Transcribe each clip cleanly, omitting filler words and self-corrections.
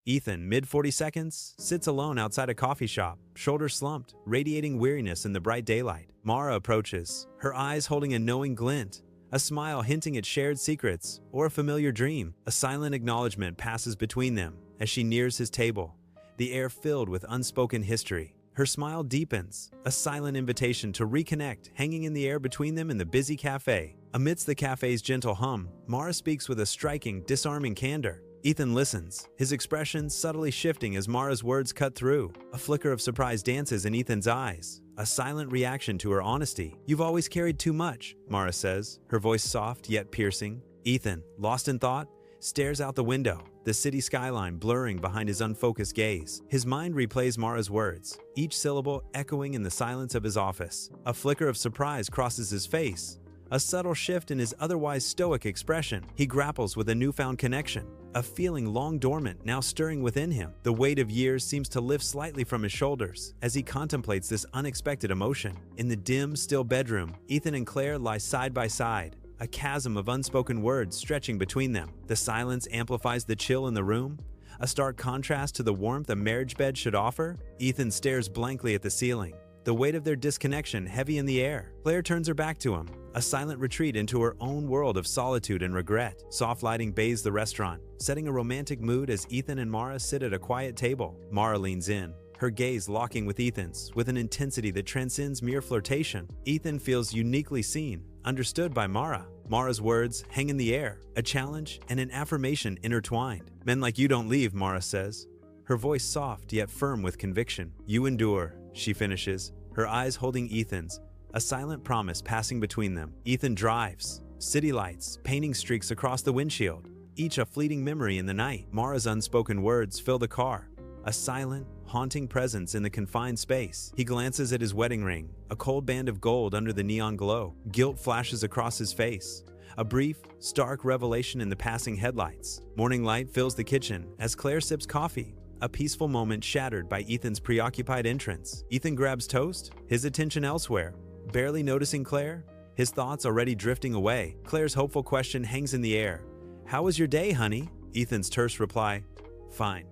Ethan, mid-40s, sits alone outside a coffee shop, shoulders slumped, radiating weariness in the bright daylight. Mara approaches, her eyes holding a knowing glint, a smile hinting at shared secrets or a familiar dream. A silent acknowledgement passes between them as she nears his table, the air filled with unspoken history. Her smile deepens, a silent invitation to reconnect hanging in the air between them in the busy cafe. Amidst the cafe's gentle hum, Mara speaks with a striking, disarming candor. Ethan listens, his expression subtly shifting as Mara's words cut through. A flicker of surprise dances in Ethan's eyes, a silent reaction to her honesty. "You've always carried too much," Mara says, her voice soft yet piercing. Ethan, lost in thought, stares out the window, the city skyline blurring behind his unfocused gaze. His mind replays Mara's words, each syllable echoing in the silence of his office. A flicker of surprise crosses his face, a subtle shift in his otherwise stoic expression. He grapples with a newfound connection, a feeling long dormant now stirring within him. The weight of years seems to lift slightly from his shoulders as he contemplates this unexpected emotion. In the dim, still bedroom, Ethan and Claire lie side by side, a chasm of unspoken words stretching between them. The silence amplifies the chill in the room, a stark contrast to the warmth a marriage bed should offer. Ethan stares blankly at the ceiling, the weight of their disconnection heavy in the air. Claire turns her back to him, a silent retreat into her own world of solitude and regret. Soft lighting bathes the restaurant, setting a romantic mood as Ethan and Mara sit at a quiet table. Mara leans in, her gaze locking with Ethan's with an intensity that transcends mere flirtation. Ethan feels uniquely seen, understood by Mara. Mara's words hang in the air, a challenge and an affirmation intertwined. "Men like you don't leave," Mara says, her voice soft yet firm with conviction. "You endure," she finishes, her eyes holding Ethan's, a silent promise passing between them. Ethan drives, city lights painting streaks across the windshield, each a fleeting memory in the night. Mara's unspoken words fill the car, a silent, haunting presence in the confined space. He glances at his wedding ring, a cold band of gold under the neon glow. Guilt flashes across his face, a brief, stark revelation in the passing headlights. Morning light fills the kitchen as Claire sips coffee, a peaceful moment shattered by Ethan's preoccupied entrance. Ethan grabs toast, his attention elsewhere, barely noticing Claire, his thoughts already drifting away. Claire's hopeful question hangs in the air. "How was your day, honey?" Ethan's terse reply, "Fine.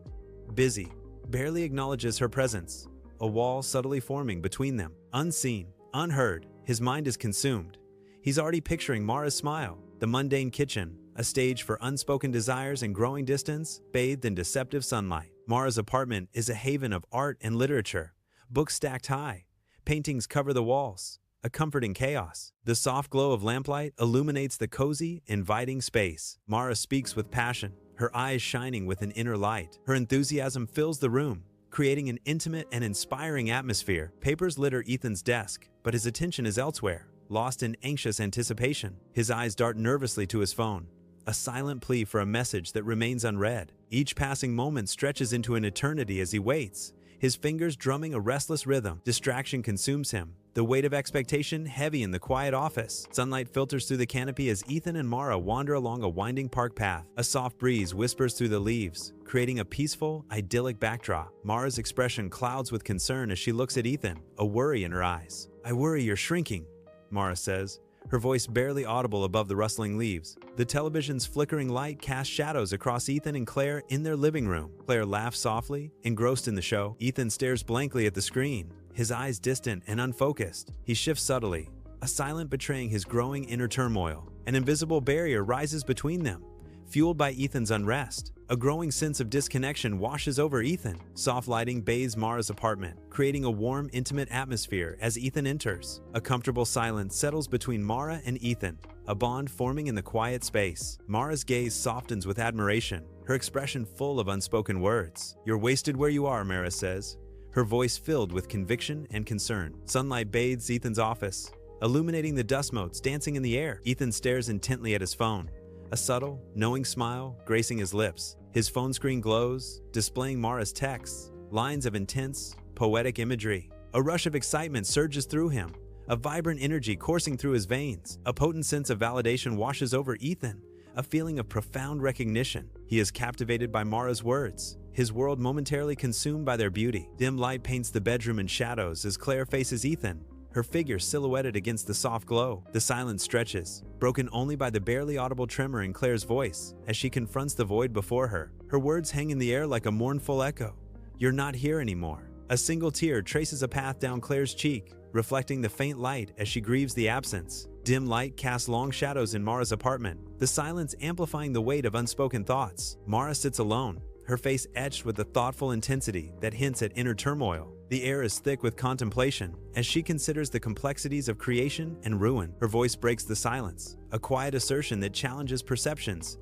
Busy," barely acknowledges her presence, a wall subtly forming between them. Unseen, unheard, his mind is consumed. He's already picturing Mara's smile, the mundane kitchen, a stage for unspoken desires and growing distance, bathed in deceptive sunlight. Mara's apartment is a haven of art and literature, books stacked high, paintings cover the walls, a comforting chaos. The soft glow of lamplight illuminates the cozy, inviting space. Mara speaks with passion, her eyes shining with an inner light. Her enthusiasm fills the room, creating an intimate and inspiring atmosphere. Papers litter Ethan's desk, but his attention is elsewhere, lost in anxious anticipation. His eyes dart nervously to his phone, a silent plea for a message that remains unread. Each passing moment stretches into an eternity as he waits, his fingers drumming a restless rhythm. Distraction consumes him, the weight of expectation heavy in the quiet office. Sunlight filters through the canopy as Ethan and Mara wander along a winding park path. A soft breeze whispers through the leaves, creating a peaceful, idyllic backdrop. Mara's expression clouds with concern as she looks at Ethan, a worry in her eyes. "I worry you're shrinking," Mara says, her voice barely audible above the rustling leaves. The television's flickering light casts shadows across Ethan and Claire in their living room. Claire laughs softly, engrossed in the show. Ethan stares blankly at the screen, his eyes distant and unfocused. He shifts subtly, a silence betraying his growing inner turmoil. An invisible barrier rises between them, fueled by Ethan's unrest. A growing sense of disconnection washes over Ethan. Soft lighting bathes Mara's apartment, creating a warm, intimate atmosphere as Ethan enters. A comfortable silence settles between Mara and Ethan, a bond forming in the quiet space. Mara's gaze softens with admiration, her expression full of unspoken words. "You're wasted where you are," Mara says, her voice filled with conviction and concern. Sunlight bathes Ethan's office, illuminating the dust motes dancing in the air. Ethan stares intently at his phone, a subtle, knowing smile gracing his lips. His phone screen glows, displaying Mara's texts, lines of intense, poetic imagery. A rush of excitement surges through him, a vibrant energy coursing through his veins. A potent sense of validation washes over Ethan, a feeling of profound recognition. He is captivated by Mara's words, his world momentarily consumed by their beauty. Dim light paints the bedroom in shadows as Claire faces Ethan, her figure silhouetted against the soft glow. The silence stretches, broken only by the barely audible tremor in Claire's voice as she confronts the void before her. Her words hang in the air like a mournful echo. "You're not here anymore." A single tear traces a path down Claire's cheek, reflecting the faint light as she grieves the absence. Dim light casts long shadows in Mara's apartment, the silence amplifying the weight of unspoken thoughts. Mara sits alone, her face etched with a thoughtful intensity that hints at inner turmoil. The air is thick with contemplation as she considers the complexities of creation and ruin. Her voice breaks the silence, a quiet assertion that challenges perceptions.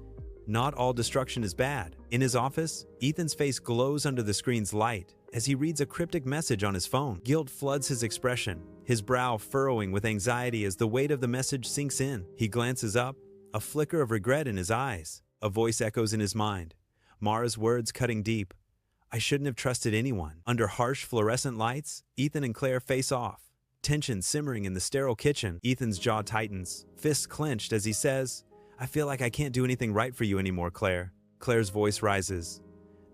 Not all destruction is bad. In his office, Ethan's face glows under the screen's light as he reads a cryptic message on his phone. Guilt floods his expression, his brow furrowing with anxiety as the weight of the message sinks in. He glances up, a flicker of regret in his eyes. A voice echoes in his mind, Mara's words cutting deep. "I shouldn't have trusted anyone." Under harsh fluorescent lights, Ethan and Claire face off. Tension simmering in the sterile kitchen. Ethan's jaw tightens, fists clenched as he says, "I feel like I can't do anything right for you anymore, Claire." Claire's voice rises.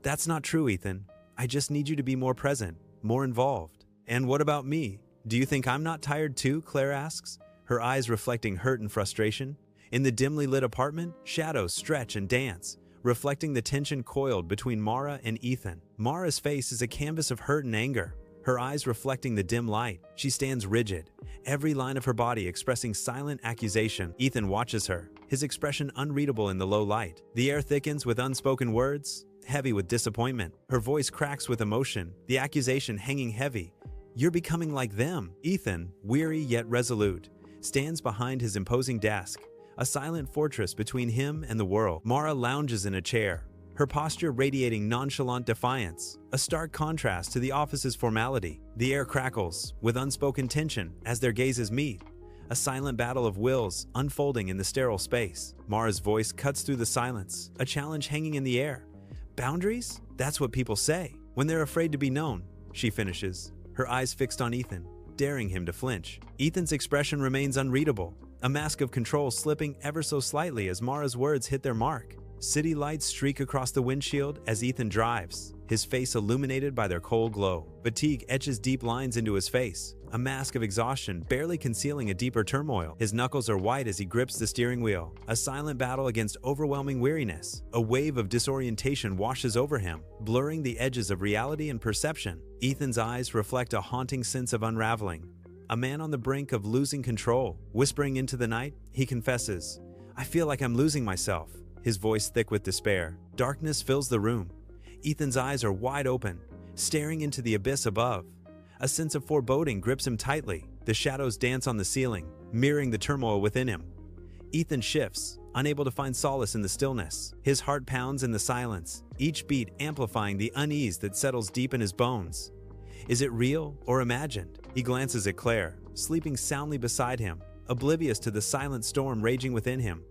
"That's not true, Ethan. I just need you to be more present, more involved." "And what about me? Do you think I'm not tired too?" Claire asks, her eyes reflecting hurt and frustration. In the dimly lit apartment, shadows stretch and dance, reflecting the tension coiled between Mara and Ethan. Mara's face is a canvas of hurt and anger, her eyes reflecting the dim light. She stands rigid, every line of her body expressing silent accusation. Ethan watches her, his expression unreadable in the low light. The air thickens with unspoken words, heavy with disappointment. Her voice cracks with emotion, the accusation hanging heavy. "You're becoming like them." Ethan, weary yet resolute, stands behind his imposing desk, a silent fortress between him and the world. Mara lounges in a chair, her posture radiating nonchalant defiance, a stark contrast to the office's formality. The air crackles with unspoken tension as their gazes meet, a silent battle of wills unfolding in the sterile space. Mara's voice cuts through the silence, a challenge hanging in the air. "Boundaries? That's what people say when they're afraid to be known," she finishes, her eyes fixed on Ethan, daring him to flinch. Ethan's expression remains unreadable, a mask of control slipping ever so slightly as Mara's words hit their mark. City lights streak across the windshield as Ethan drives, his face illuminated by their cold glow. Fatigue etches deep lines into his face, a mask of exhaustion barely concealing a deeper turmoil. His knuckles are white as he grips the steering wheel, a silent battle against overwhelming weariness. A wave of disorientation washes over him, blurring the edges of reality and perception. Ethan's eyes reflect a haunting sense of unraveling, a man on the brink of losing control. Whispering into the night, he confesses, "I feel like I'm losing myself," his voice thick with despair. Darkness fills the room. Ethan's eyes are wide open, staring into the abyss above. A sense of foreboding grips him tightly. The shadows dance on the ceiling, mirroring the turmoil within him. Ethan shifts, unable to find solace in the stillness. His heart pounds in the silence, each beat amplifying the unease that settles deep in his bones. Is it real or imagined? He glances at Claire, sleeping soundly beside him, oblivious to the silent storm raging within him.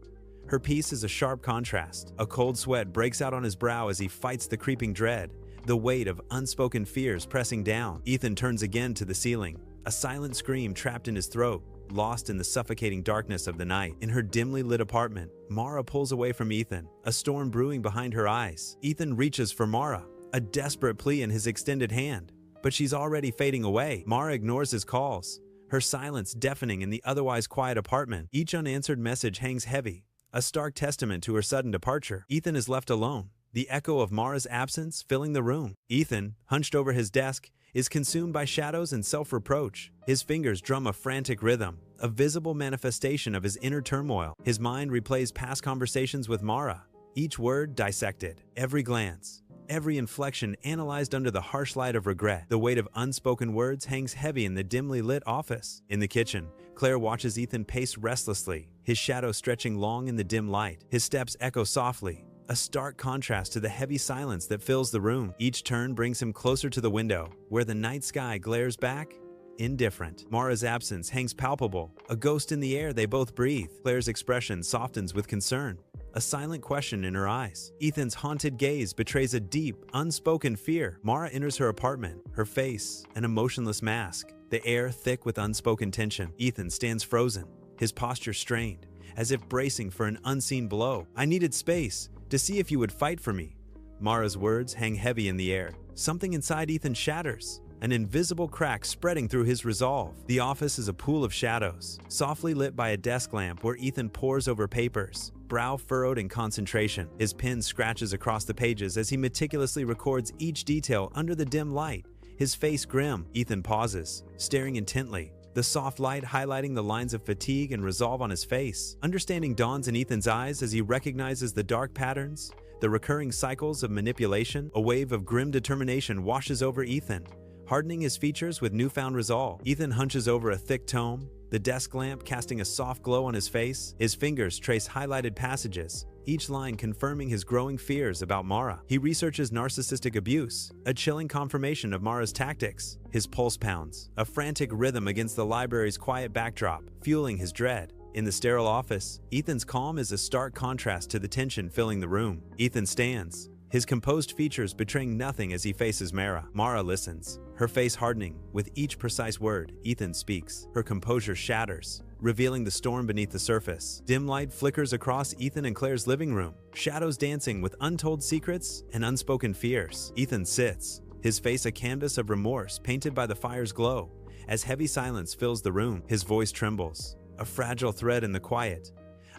Her peace is a sharp contrast. A cold sweat breaks out on his brow as he fights the creeping dread, the weight of unspoken fears pressing down. Ethan turns again to the ceiling, a silent scream trapped in his throat, lost in the suffocating darkness of the night. In her dimly lit apartment, Mara pulls away from Ethan, a storm brewing behind her eyes. Ethan reaches for Mara, a desperate plea in his extended hand, but she's already fading away. Mara ignores his calls, her silence deafening in the otherwise quiet apartment. Each unanswered message hangs heavy, a stark testament to her sudden departure. Ethan is left alone, the echo of Mara's absence filling the room. Ethan, hunched over his desk, is consumed by shadows and self-reproach. His fingers drum a frantic rhythm, a visible manifestation of his inner turmoil. His mind replays past conversations with Mara, each word dissected, every glance, every inflection analyzed under the harsh light of regret. The weight of unspoken words hangs heavy in the dimly lit office. In the kitchen, Claire watches Ethan pace restlessly, his shadow stretching long in the dim light. His steps echo softly, a stark contrast to the heavy silence that fills the room. Each turn brings him closer to the window, where the night sky glares back, indifferent. Mara's absence hangs palpable, a ghost in the air they both breathe. Claire's expression softens with concern, a silent question in her eyes. Ethan's haunted gaze betrays a deep, unspoken fear. Mara enters her apartment, her face an emotionless mask, the air thick with unspoken tension. Ethan stands frozen, his posture strained, as if bracing for an unseen blow. "I needed space to see if you would fight for me." Mara's words hang heavy in the air. Something inside Ethan shatters, an invisible crack spreading through his resolve. The office is a pool of shadows, softly lit by a desk lamp where Ethan pores over papers, brow furrowed in concentration. His pen scratches across the pages as he meticulously records each detail under the dim light, his face grim. Ethan pauses, staring intently, the soft light highlighting the lines of fatigue and resolve on his face. Understanding dawns in Ethan's eyes as he recognizes the dark patterns, the recurring cycles of manipulation. A wave of grim determination washes over Ethan, hardening his features with newfound resolve. Ethan hunches over a thick tome, the desk lamp casting a soft glow on his face. His fingers trace highlighted passages, each line confirming his growing fears about Mara. He researches narcissistic abuse, a chilling confirmation of Mara's tactics. His pulse pounds, a frantic rhythm against the library's quiet backdrop, fueling his dread. In the sterile office, Ethan's calm is a stark contrast to the tension filling the room. Ethan stands, his composed features betraying nothing as he faces Mara. Mara listens, her face hardening with each precise word. Ethan speaks. Her composure shatters, revealing the storm beneath the surface. Dim light flickers across Ethan and Claire's living room, shadows dancing with untold secrets and unspoken fears. Ethan sits, his face a canvas of remorse painted by the fire's glow. As heavy silence fills the room, his voice trembles, a fragile thread in the quiet.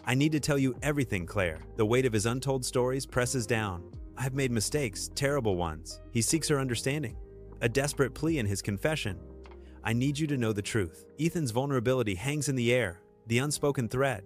"I need to tell you everything, Claire." The weight of his untold stories presses down. "I've made mistakes, terrible ones." He seeks her understanding, a desperate plea in his confession. "I need you to know the truth." Ethan's vulnerability hangs in the air, the unspoken thread.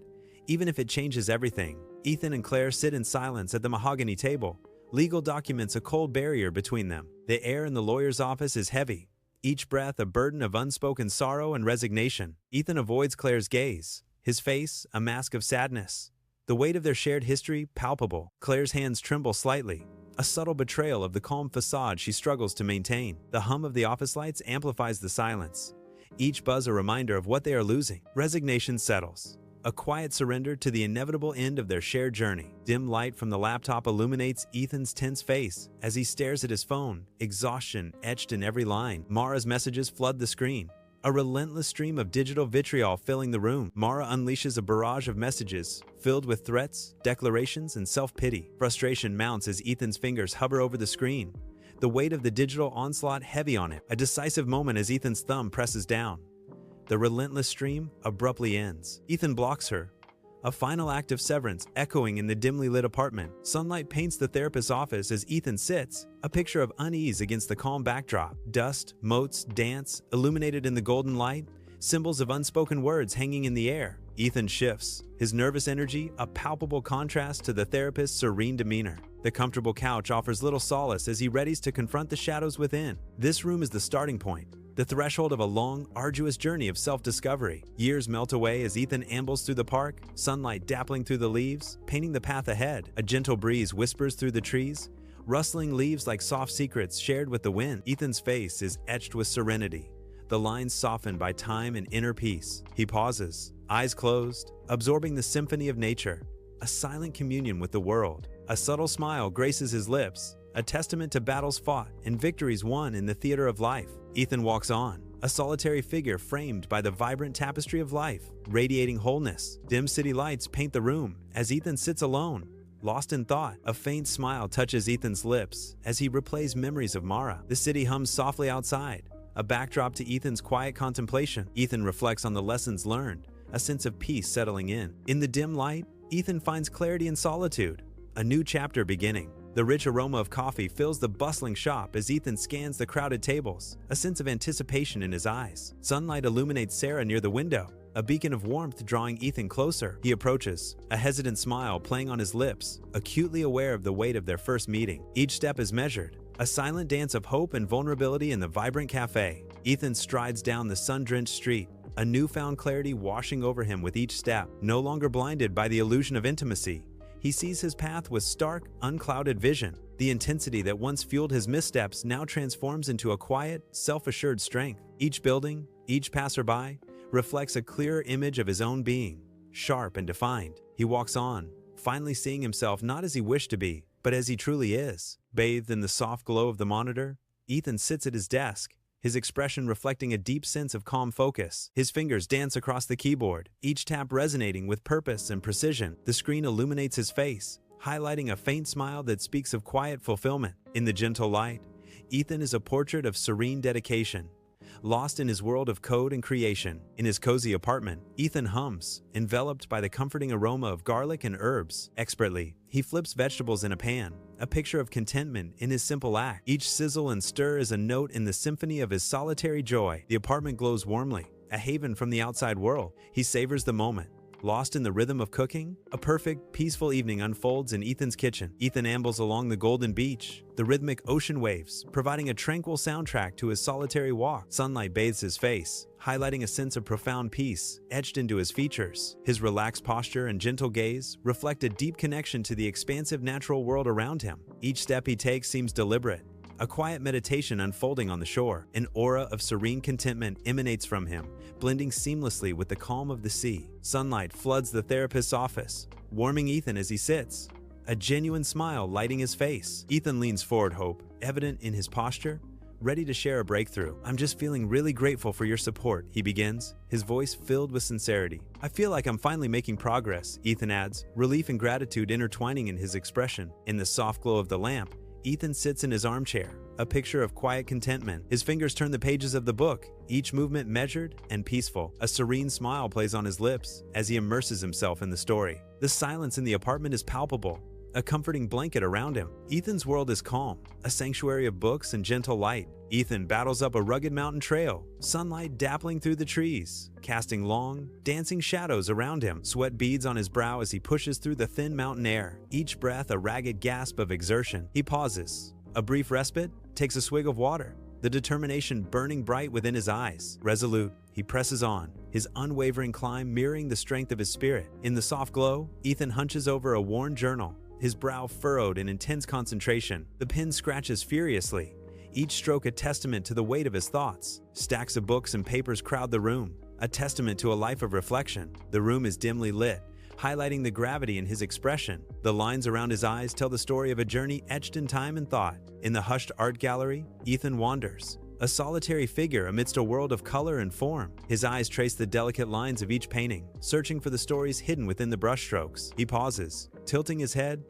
Even if it changes everything, Ethan and Claire sit in silence at the mahogany table, legal documents a cold barrier between them. The air in the lawyer's office is heavy, each breath a burden of unspoken sorrow and resignation. Ethan avoids Claire's gaze, his face a mask of sadness, the weight of their shared history palpable. Claire's hands tremble slightly, a subtle betrayal of the calm facade she struggles to maintain. The hum of the office lights amplifies the silence, each buzz a reminder of what they are losing. Resignation settles, a quiet surrender to the inevitable end of their shared journey. Dim light from the laptop illuminates Ethan's tense face as he stares at his phone, exhaustion etched in every line. Mara's messages flood the screen, a relentless stream of digital vitriol filling the room. Mara unleashes a barrage of messages, filled with threats, declarations, and self-pity. Frustration mounts as Ethan's fingers hover over the screen, the weight of the digital onslaught heavy on it. A decisive moment as Ethan's thumb presses down. The relentless stream abruptly ends. Ethan blocks her, a final act of severance echoing in the dimly lit apartment. Sunlight paints the therapist's office as Ethan sits, a picture of unease against the calm backdrop. Dust, motes, dance, illuminated in the golden light, symbols of unspoken words hanging in the air. Ethan shifts, his nervous energy a palpable contrast to the therapist's serene demeanor. The comfortable couch offers little solace as he readies to confront the shadows within. This room is the starting point, the threshold of a long, arduous journey of self-discovery. Years melt away as Ethan ambles through the park, sunlight dappling through the leaves, painting the path ahead. A gentle breeze whispers through the trees, rustling leaves like soft secrets shared with the wind. Ethan's face is etched with serenity, the lines softened by time and inner peace. He pauses, eyes closed, absorbing the symphony of nature, a silent communion with the world. A subtle smile graces his lips, a testament to battles fought and victories won in the theater of life. Ethan walks on, a solitary figure framed by the vibrant tapestry of life, radiating wholeness. Dim city lights paint the room as Ethan sits alone, lost in thought. A faint smile touches Ethan's lips as he replays memories of Mara. The city hums softly outside, a backdrop to Ethan's quiet contemplation. Ethan reflects on the lessons learned, a sense of peace settling in. In the dim light, Ethan finds clarity in solitude, a new chapter beginning. The rich aroma of coffee fills the bustling shop as Ethan scans the crowded tables, a sense of anticipation in his eyes. Sunlight illuminates Sarah near the window, a beacon of warmth drawing Ethan closer. He approaches, a hesitant smile playing on his lips, acutely aware of the weight of their first meeting. Each step is measured, a silent dance of hope and vulnerability in the vibrant cafe. Ethan strides down the sun-drenched street, a newfound clarity washing over him with each step. No longer blinded by the illusion of intimacy, he sees his path with stark, unclouded vision. The intensity that once fueled his missteps now transforms into a quiet, self-assured strength. Each building, each passerby, reflects a clearer image of his own being, sharp and defined. He walks on, finally seeing himself not as he wished to be, but as he truly is. Bathed in the soft glow of the monitor, Ethan sits at his desk, his expression reflecting a deep sense of calm focus. His fingers dance across the keyboard, each tap resonating with purpose and precision. The screen illuminates his face, highlighting a faint smile that speaks of quiet fulfillment. In the gentle light, Ethan is a portrait of serene dedication. Lost in his world of code and creation, in his cozy apartment, Ethan hums, enveloped by the comforting aroma of garlic and herbs. Expertly, he flips vegetables in a pan, a picture of contentment in his simple act. Each sizzle and stir is a note in the symphony of his solitary joy. The apartment glows warmly, a haven from the outside world. He savors the moment. Lost in the rhythm of cooking, a perfect, peaceful evening unfolds in Ethan's kitchen. Ethan ambles along the golden beach, the rhythmic ocean waves, providing a tranquil soundtrack to his solitary walk. Sunlight bathes his face, highlighting a sense of profound peace etched into his features. His relaxed posture and gentle gaze reflect a deep connection to the expansive natural world around him. Each step he takes seems deliberate, a quiet meditation unfolding on the shore. An aura of serene contentment emanates from him, blending seamlessly with the calm of the sea. Sunlight floods the therapist's office, warming Ethan as he sits, a genuine smile lighting his face. Ethan leans forward, hope evident in his posture, ready to share a breakthrough. "I'm just feeling really grateful for your support," he begins, his voice filled with sincerity. "I feel like I'm finally making progress," Ethan adds, relief and gratitude intertwining in his expression. In the soft glow of the lamp, Ethan sits in his armchair, a picture of quiet contentment. His fingers turn the pages of the book, each movement measured and peaceful. A serene smile plays on his lips as he immerses himself in the story. The silence in the apartment is palpable, a comforting blanket around him. Ethan's world is calm, a sanctuary of books and gentle light. Ethan battles up a rugged mountain trail, sunlight dappling through the trees, casting long, dancing shadows around him. Sweat beads on his brow as he pushes through the thin mountain air, each breath a ragged gasp of exertion. He pauses, a brief respite, takes a swig of water, the determination burning bright within his eyes. Resolute, he presses on, his unwavering climb mirroring the strength of his spirit. In the soft glow, Ethan hunches over a worn journal, his brow furrowed in intense concentration. The pen scratches furiously, each stroke a testament to the weight of his thoughts. Stacks of books and papers crowd the room, a testament to a life of reflection. The room is dimly lit, highlighting the gravity in his expression. The lines around his eyes tell the story of a journey etched in time and thought. In the hushed art gallery, Ethan wanders, a solitary figure amidst a world of color and form. His eyes trace the delicate lines of each painting, searching for the stories hidden within the brushstrokes. He pauses, tilting his head,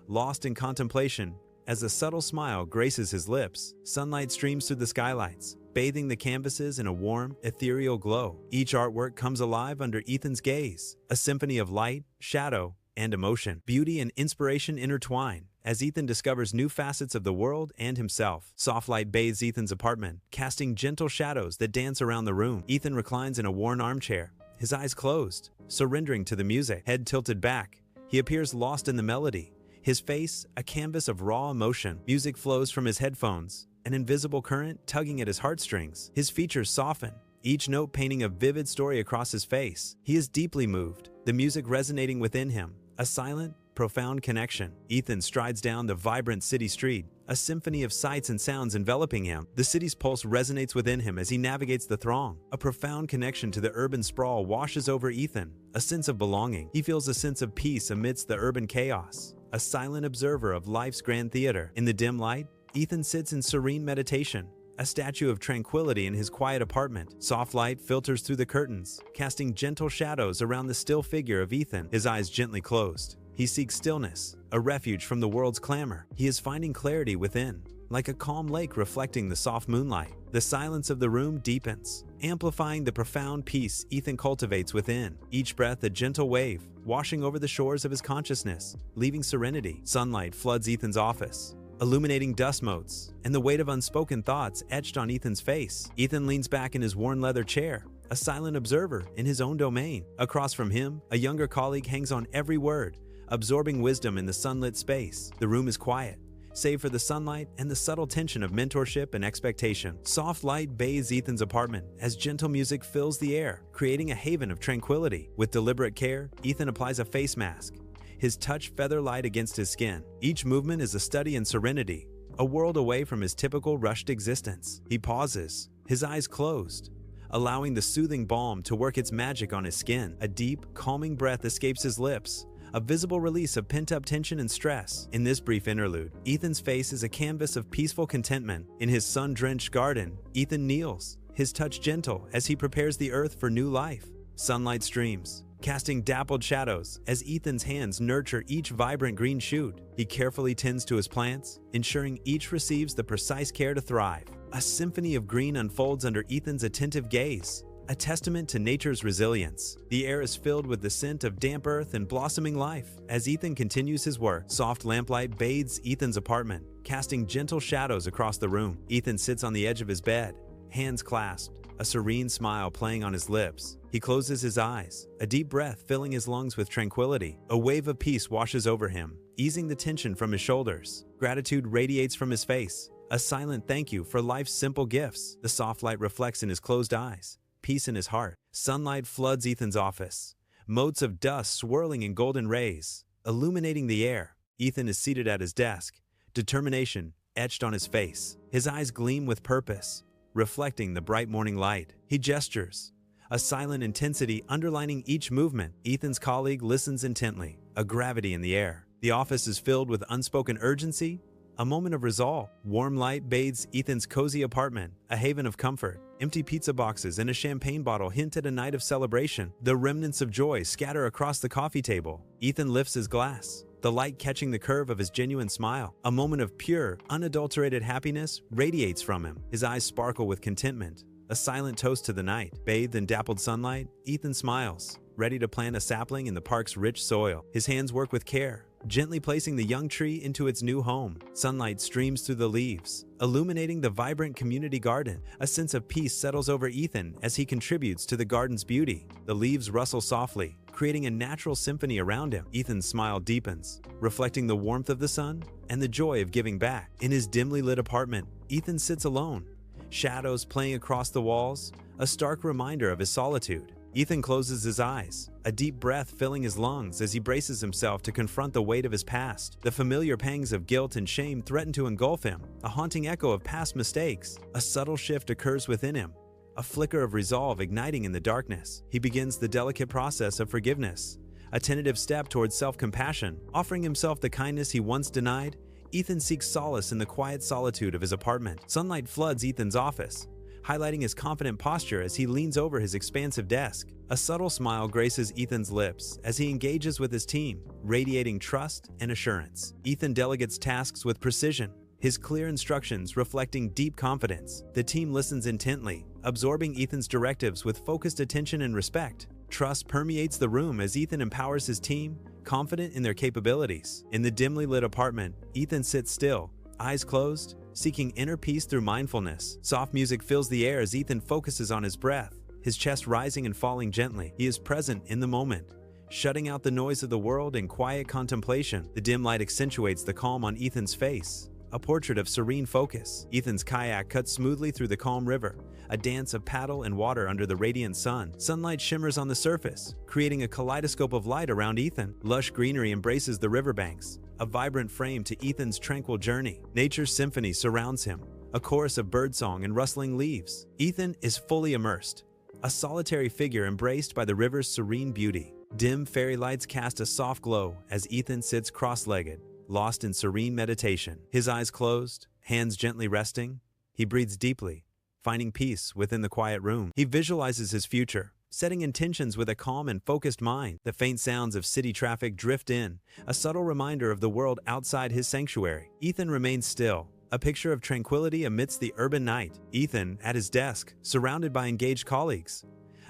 lost in contemplation, as a subtle smile graces his lips. Sunlight streams through the skylights, bathing the canvases in a warm, ethereal glow. Each artwork comes alive under Ethan's gaze, a symphony of light, shadow, and emotion. Beauty and inspiration intertwine as Ethan discovers new facets of the world and himself. Soft light bathes Ethan's apartment, casting gentle shadows that dance around the room. Ethan reclines in a worn armchair, his eyes closed, surrendering to the music. Head tilted back, he appears lost in the melody, his face a canvas of raw emotion. Music flows from his headphones, an invisible current tugging at his heartstrings. His features soften, each note painting a vivid story across his face. He is deeply moved, the music resonating within him, a silent, profound connection. Ethan strides down the vibrant city street, a symphony of sights and sounds enveloping him. The city's pulse resonates within him as he navigates the throng. A profound connection to the urban sprawl washes over Ethan, a sense of belonging. He feels a sense of peace amidst the urban chaos, a silent observer of life's grand theater. In the dim light, Ethan sits in serene meditation, a statue of tranquility in his quiet apartment. Soft light filters through the curtains, casting gentle shadows around the still figure of Ethan, his eyes gently closed. He seeks stillness, a refuge from the world's clamor. He is finding clarity within, like a calm lake reflecting the soft moonlight. The silence of the room deepens, amplifying the profound peace Ethan cultivates within. Each breath a gentle wave, washing over the shores of his consciousness, leaving serenity. Sunlight floods Ethan's office, illuminating dust motes and the weight of unspoken thoughts etched on Ethan's face. Ethan leans back in his worn leather chair, a silent observer in his own domain. Across from him, a younger colleague hangs on every word, absorbing wisdom in the sunlit space. The room is quiet, save for the sunlight and the subtle tension of mentorship and expectation. Soft light bathes Ethan's apartment as gentle music fills the air, creating a haven of tranquility. With deliberate care, Ethan applies a face mask, his touch feather light against his skin. Each movement is a study in serenity, a world away from his typical rushed existence. He pauses, his eyes closed, allowing the soothing balm to work its magic on his skin. A deep, calming breath escapes his lips, a visible release of pent-up tension and stress. In this brief interlude, Ethan's face is a canvas of peaceful contentment. In his sun-drenched garden, Ethan kneels, his touch gentle as he prepares the earth for new life. Sunlight streams, casting dappled shadows as Ethan's hands nurture each vibrant green shoot. He carefully tends to his plants, ensuring each receives the precise care to thrive. A symphony of green unfolds under Ethan's attentive gaze, a testament to nature's resilience. The air is filled with the scent of damp earth and blossoming life. As Ethan continues his work, soft lamplight bathes Ethan's apartment, casting gentle shadows across the room. Ethan sits on the edge of his bed, hands clasped, a serene smile playing on his lips. He closes his eyes, a deep breath filling his lungs with tranquility. A wave of peace washes over him, easing the tension from his shoulders. Gratitude radiates from his face, a silent thank you for life's simple gifts. The soft light reflects in his closed eyes, peace in his heart. Sunlight floods Ethan's office, motes of dust swirling in golden rays, illuminating the air. Ethan is seated at his desk, determination etched on his face. His eyes gleam with purpose, reflecting the bright morning light. He gestures, a silent intensity underlining each movement. Ethan's colleague listens intently, a gravity in the air. The office is filled with unspoken urgency, a moment of resolve. Warm light bathes Ethan's cozy apartment, a haven of comfort. Empty pizza boxes and a champagne bottle hint at a night of celebration. The remnants of joy scatter across the coffee table. Ethan lifts his glass, the light catching the curve of his genuine smile. A moment of pure, unadulterated happiness radiates from him. His eyes sparkle with contentment, a silent toast to the night. Bathed in dappled sunlight, Ethan smiles, ready to plant a sapling in the park's rich soil. His hands work with care, gently placing the young tree into its new home. Sunlight streams through the leaves, illuminating the vibrant community garden. A sense of peace settles over Ethan as he contributes to the garden's beauty. The leaves rustle softly, creating a natural symphony around him. Ethan's smile deepens, reflecting the warmth of the sun and the joy of giving back. In his dimly lit apartment, Ethan sits alone, shadows playing across the walls, a stark reminder of his solitude. Ethan closes his eyes, a deep breath filling his lungs as he braces himself to confront the weight of his past. The familiar pangs of guilt and shame threaten to engulf him, a haunting echo of past mistakes. A subtle shift occurs within him, a flicker of resolve igniting in the darkness. He begins the delicate process of forgiveness, a tentative step towards self-compassion. Offering himself the kindness he once denied, Ethan seeks solace in the quiet solitude of his apartment. Sunlight floods Ethan's office, highlighting his confident posture as he leans over his expansive desk. A subtle smile graces Ethan's lips as he engages with his team, radiating trust and assurance. Ethan delegates tasks with precision, his clear instructions reflecting deep confidence. The team listens intently, absorbing Ethan's directives with focused attention and respect. Trust permeates the room as Ethan empowers his team, confident in their capabilities. In the dimly lit apartment, Ethan sits still, eyes closed, seeking inner peace through mindfulness. Soft music fills the air as Ethan focuses on his breath, his chest rising and falling gently. He is present in the moment, shutting out the noise of the world in quiet contemplation. The dim light accentuates the calm on Ethan's face, a portrait of serene focus. Ethan's kayak cuts smoothly through the calm river, a dance of paddle and water under the radiant sun. Sunlight shimmers on the surface, creating a kaleidoscope of light around Ethan. Lush greenery embraces the riverbanks, a vibrant frame to Ethan's tranquil journey. Nature's symphony surrounds him, a chorus of birdsong and rustling leaves. Ethan is fully immersed, a solitary figure embraced by the river's serene beauty. Dim fairy lights cast a soft glow as Ethan sits cross-legged, lost in serene meditation. His eyes closed, hands gently resting, he breathes deeply, finding peace within the quiet room. He visualizes his future, setting intentions with a calm and focused mind. The faint sounds of city traffic drift in, a subtle reminder of the world outside his sanctuary. Ethan remains still, a picture of tranquility amidst the urban night. Ethan, at his desk, surrounded by engaged colleagues.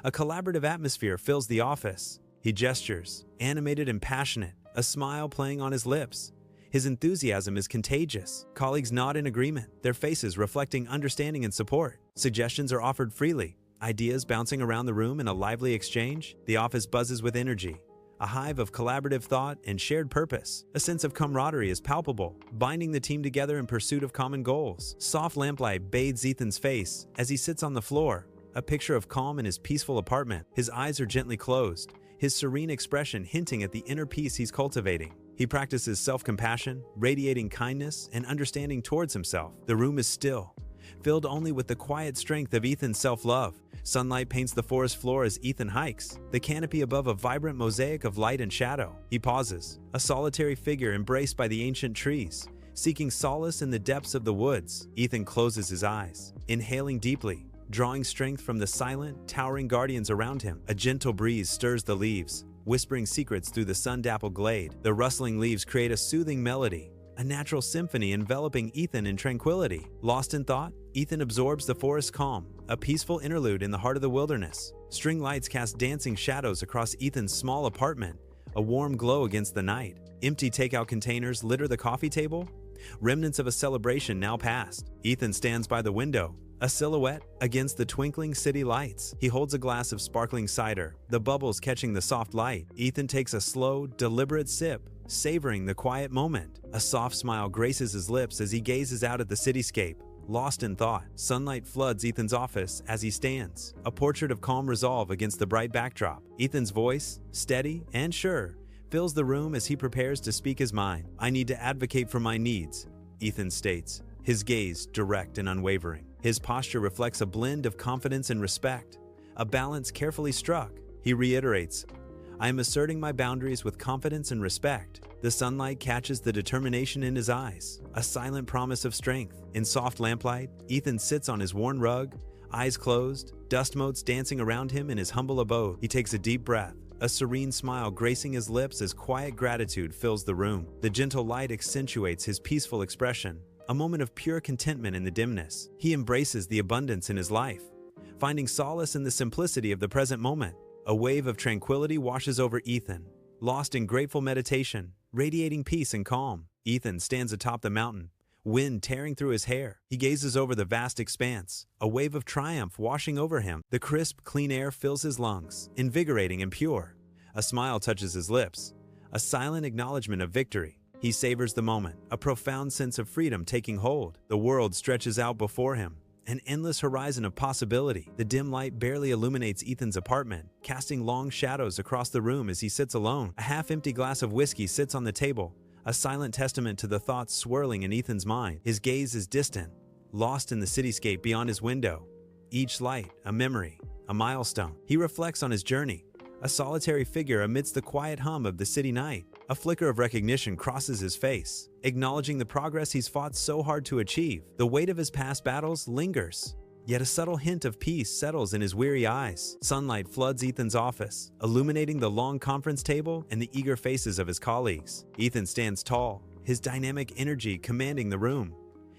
A collaborative atmosphere fills the office. He gestures, animated and passionate, a smile playing on his lips. His enthusiasm is contagious. Colleagues nod in agreement, their faces reflecting understanding and support. Suggestions are offered freely, ideas bouncing around the room in a lively exchange. The office buzzes with energy, a hive of collaborative thought and shared purpose. A sense of camaraderie is palpable, binding the team together in pursuit of common goals. Soft lamplight bathes Ethan's face as he sits on the floor, a picture of calm in his peaceful apartment. His eyes are gently closed, his serene expression hinting at the inner peace he's cultivating. He practices self-compassion, radiating kindness and understanding towards himself. The room is still, filled only with the quiet strength of Ethan's self-love. Sunlight paints the forest floor as Ethan hikes, the canopy above a vibrant mosaic of light and shadow. He pauses, a solitary figure embraced by the ancient trees, seeking solace in the depths of the woods. Ethan closes his eyes, inhaling deeply, drawing strength from the silent, towering guardians around him. A gentle breeze stirs the leaves, whispering secrets through the sun-dappled glade. The rustling leaves create a soothing melody, a natural symphony enveloping Ethan in tranquility. Lost in thought, Ethan absorbs the forest's calm, a peaceful interlude in the heart of the wilderness. String lights cast dancing shadows across Ethan's small apartment, a warm glow against the night. Empty takeout containers litter the coffee table, remnants of a celebration now past. Ethan stands by the window, a silhouette against the twinkling city lights. He holds a glass of sparkling cider, the bubbles catching the soft light. Ethan takes a slow, deliberate sip, savoring the quiet moment. A soft smile graces his lips as he gazes out at the cityscape. Lost in thought, sunlight floods Ethan's office as he stands, a portrait of calm resolve against the bright backdrop. Ethan's voice, steady and sure, fills the room as he prepares to speak his mind. "I need to advocate for my needs," Ethan states, his gaze direct and unwavering. His posture reflects a blend of confidence and respect, a balance carefully struck. He reiterates, "I am asserting my boundaries with confidence and respect." The sunlight catches the determination in his eyes, a silent promise of strength. In soft lamplight, Ethan sits on his worn rug, eyes closed, dust motes dancing around him in his humble abode. He takes a deep breath, a serene smile gracing his lips as quiet gratitude fills the room. The gentle light accentuates his peaceful expression, a moment of pure contentment in the dimness. He embraces the abundance in his life, finding solace in the simplicity of the present moment. A wave of tranquility washes over Ethan, lost in grateful meditation, radiating peace and calm. Ethan stands atop the mountain, wind tearing through his hair. He gazes over the vast expanse, a wave of triumph washing over him. The crisp, clean air fills his lungs, invigorating and pure. A smile touches his lips, a silent acknowledgement of victory. He savors the moment, a profound sense of freedom taking hold. The world stretches out before him, an endless horizon of possibility. The dim light barely illuminates Ethan's apartment, casting long shadows across the room as he sits alone. A half-empty glass of whiskey sits on the table, a silent testament to the thoughts swirling in Ethan's mind. His gaze is distant, lost in the cityscape beyond his window. Each light, a memory, a milestone. He reflects on his journey, a solitary figure amidst the quiet hum of the city night. A flicker of recognition crosses his face, acknowledging the progress he's fought so hard to achieve. The weight of his past battles lingers, yet a subtle hint of peace settles in his weary eyes. Sunlight floods Ethan's office, illuminating the long conference table and the eager faces of his colleagues. Ethan stands tall, his dynamic energy commanding the room.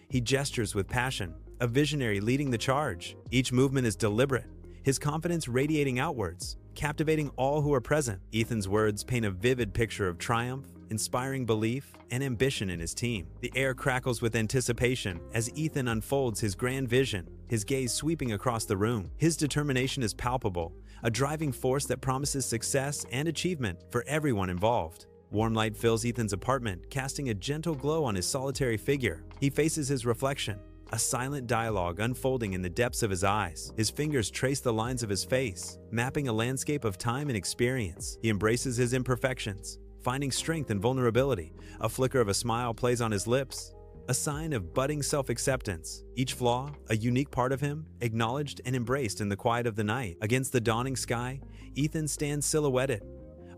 He gestures with passion, a visionary leading the charge. Each movement is deliberate, his confidence radiating outwards, captivating all who are present. Ethan's words paint a vivid picture of triumph, inspiring belief, and ambition in his team. The air crackles with anticipation as Ethan unfolds his grand vision, his gaze sweeping across the room. His determination is palpable, a driving force that promises success and achievement for everyone involved. Warm light fills Ethan's apartment, casting a gentle glow on his solitary figure. He faces his reflection, a silent dialogue unfolding in the depths of his eyes. His fingers trace the lines of his face, mapping a landscape of time and experience. He embraces his imperfections, finding strength in vulnerability. A flicker of a smile plays on his lips, a sign of budding self-acceptance. Each flaw, a unique part of him, acknowledged and embraced in the quiet of the night. Against the dawning sky, Ethan stands silhouetted,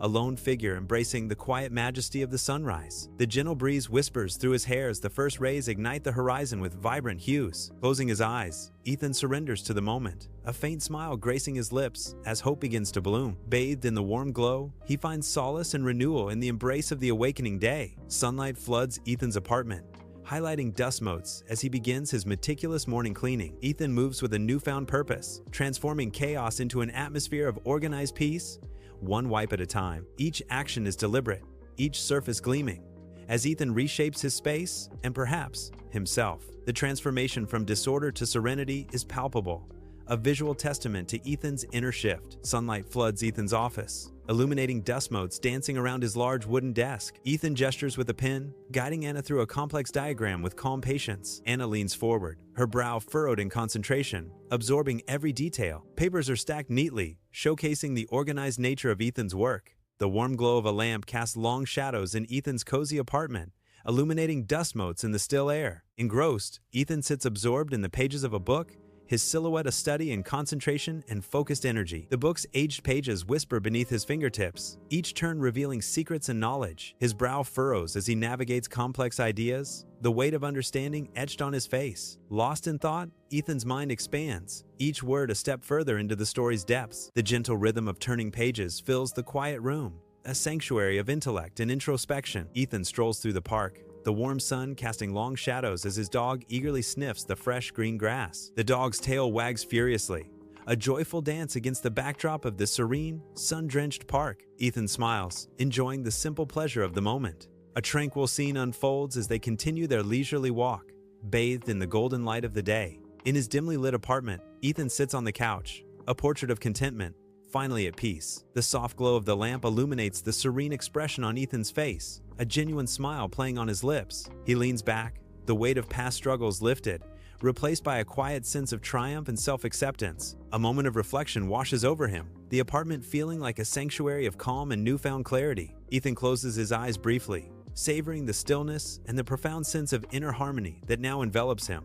a lone figure embracing the quiet majesty of the sunrise. The gentle breeze whispers through his hair as the first rays ignite the horizon with vibrant hues. Closing his eyes, Ethan surrenders to the moment, a faint smile gracing his lips as hope begins to bloom. Bathed in the warm glow, he finds solace and renewal in the embrace of the awakening day. Sunlight floods Ethan's apartment, highlighting dust motes as he begins his meticulous morning cleaning. Ethan moves with a newfound purpose, transforming chaos into an atmosphere of organized peace, one wipe at a time. Each action is deliberate, each surface gleaming, as Ethan reshapes his space and perhaps himself. The transformation from disorder to serenity is palpable, a visual testament to Ethan's inner shift. Sunlight floods Ethan's office, illuminating dust motes dancing around his large wooden desk. Ethan gestures with a pen, guiding Anna through a complex diagram with calm patience. Anna leans forward, her brow furrowed in concentration, absorbing every detail. Papers are stacked neatly, showcasing the organized nature of Ethan's work. The warm glow of a lamp casts long shadows in Ethan's cozy apartment, illuminating dust motes in the still air. Engrossed, Ethan sits absorbed in the pages of a book, his silhouette a study in concentration and focused energy. The book's aged pages whisper beneath his fingertips, each turn revealing secrets and knowledge. His brow furrows as he navigates complex ideas, the weight of understanding etched on his face. Lost in thought, Ethan's mind expands, each word a step further into the story's depths. The gentle rhythm of turning pages fills the quiet room, a sanctuary of intellect and introspection. Ethan strolls through the park, the warm sun casting long shadows as his dog eagerly sniffs the fresh green grass. The dog's tail wags furiously, a joyful dance against the backdrop of the serene, sun-drenched park. Ethan smiles, enjoying the simple pleasure of the moment. A tranquil scene unfolds as they continue their leisurely walk, bathed in the golden light of the day. In his dimly lit apartment, Ethan sits on the couch, a portrait of contentment, finally at peace. The soft glow of the lamp illuminates the serene expression on Ethan's face, a genuine smile playing on his lips. He leans back, the weight of past struggles lifted, replaced by a quiet sense of triumph and self-acceptance. A moment of reflection washes over him, the apartment feeling like a sanctuary of calm and newfound clarity. Ethan closes his eyes briefly, savoring the stillness and the profound sense of inner harmony that now envelops him.